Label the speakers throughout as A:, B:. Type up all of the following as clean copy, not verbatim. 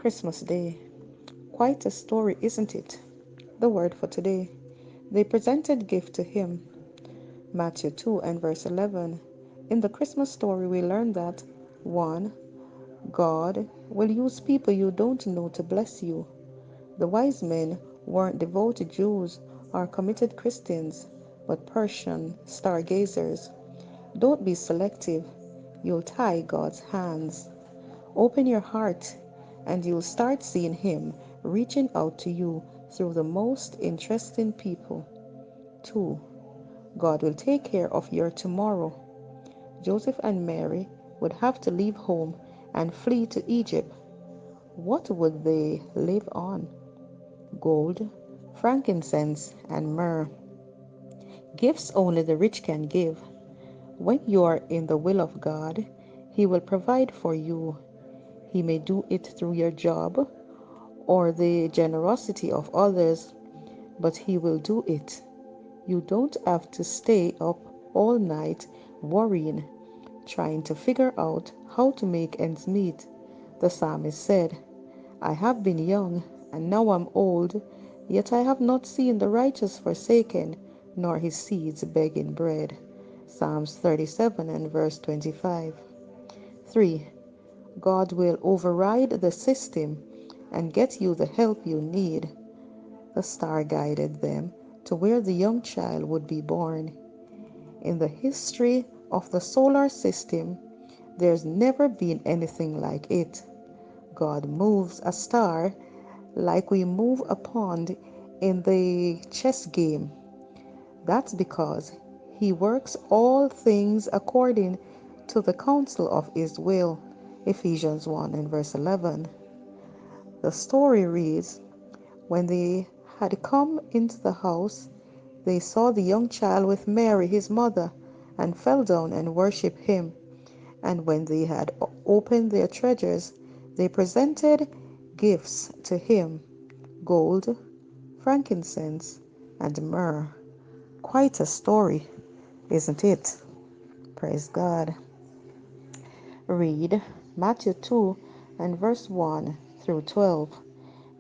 A: Christmas Day. Quite a story, isn't it? The word for today. They presented gift to him. Matthew 2 and verse 11. In the Christmas story, we learn that 1. God will use people you don't know to bless you. The wise men weren't devoted Jews or committed Christians, but Persian stargazers. Don't be selective. You'll tie God's hands. Open your heart, and you'll start seeing Him reaching out to you through the most interesting people. 2. God will take care of your tomorrow. Joseph and Mary would have to leave home and flee to Egypt. What would they live on? Gold, frankincense, and myrrh. Gifts only the rich can give. When you are in the will of God, He will provide for you. He may do it through your job or the generosity of others, but He will do it. You don't have to stay up all night worrying, trying to figure out how to make ends meet. The psalmist said, I have been young, and now I'm old, yet I have not seen the righteous forsaken, nor his seeds begging bread. Psalms 37 and verse 25. 3. God will override the system and get you the help you need. The star guided them to where the young child would be born. In the history of the solar system, there's never been anything like it. God moves a star like we move a pawn in the chess game. That's because He works all things according to the counsel of His will. Ephesians 1 and verse 11. The story reads, when they had come into the house, they saw the young child with Mary his mother, and fell down and worshipped him. And when they had opened their treasures, they presented gifts to him, gold, frankincense, and myrrh. Quite a story, isn't it? Praise God. Read Matthew 2 and verse 1 through 12.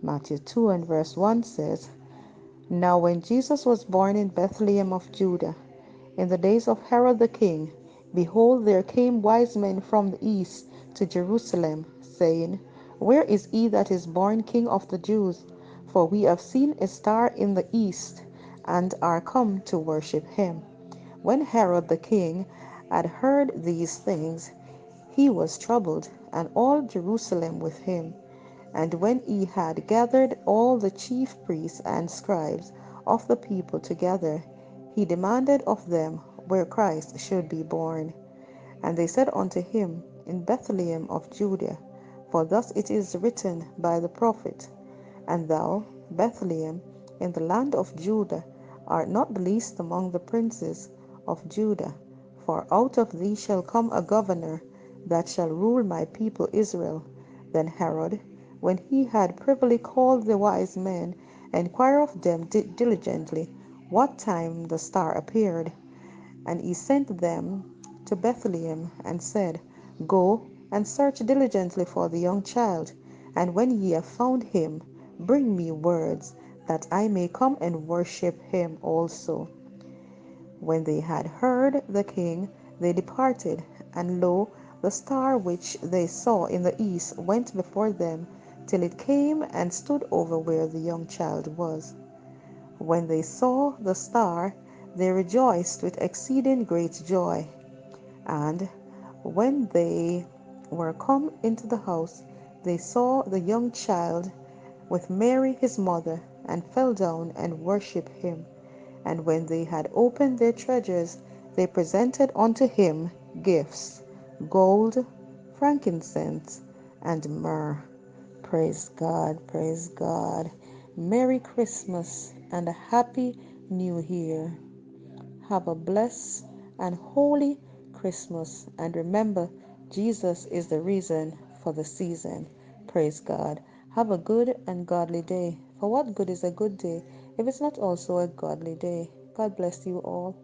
A: Matthew 2 and verse 1 says, Now when Jesus was born in Bethlehem of Judah, in the days of Herod the king, behold, there came wise men from the east to Jerusalem, saying, Where is he that is born King of the Jews? For we have seen a star in the east, and are come to worship him. When Herod the king had heard these things, he was troubled, and all Jerusalem with him. And when he had gathered all the chief priests and scribes of the people together, he demanded of them where Christ should be born. And they said unto him, In Bethlehem of Judah, for thus it is written by the prophet, And thou, Bethlehem, in the land of Judah, art not the least among the princes of Judah, for out of thee shall come a governor that shall rule my people Israel. Then Herod, when he had privily called the wise men, inquired of them diligently what time the star appeared. And he sent them to Bethlehem, and said, Go and search diligently for the young child, and when ye have found him, bring me words, that I may come and worship him also. When they had heard the king, they departed, and lo, the star which they saw in the east went before them, till it came and stood over where the young child was. When they saw the star, they rejoiced with exceeding great joy. And when they were come into the house, they saw the young child with Mary his mother, and fell down and worshipped him. And when they had opened their treasures, they presented unto him gifts, gold, frankincense, and myrrh. Praise God, praise God. Merry Christmas and a Happy New Year. Have a blessed and holy Christmas. And remember, Jesus is the reason for the season. Praise God. Have a good and godly day. For what good is a good day if it's not also a godly day? God bless you all.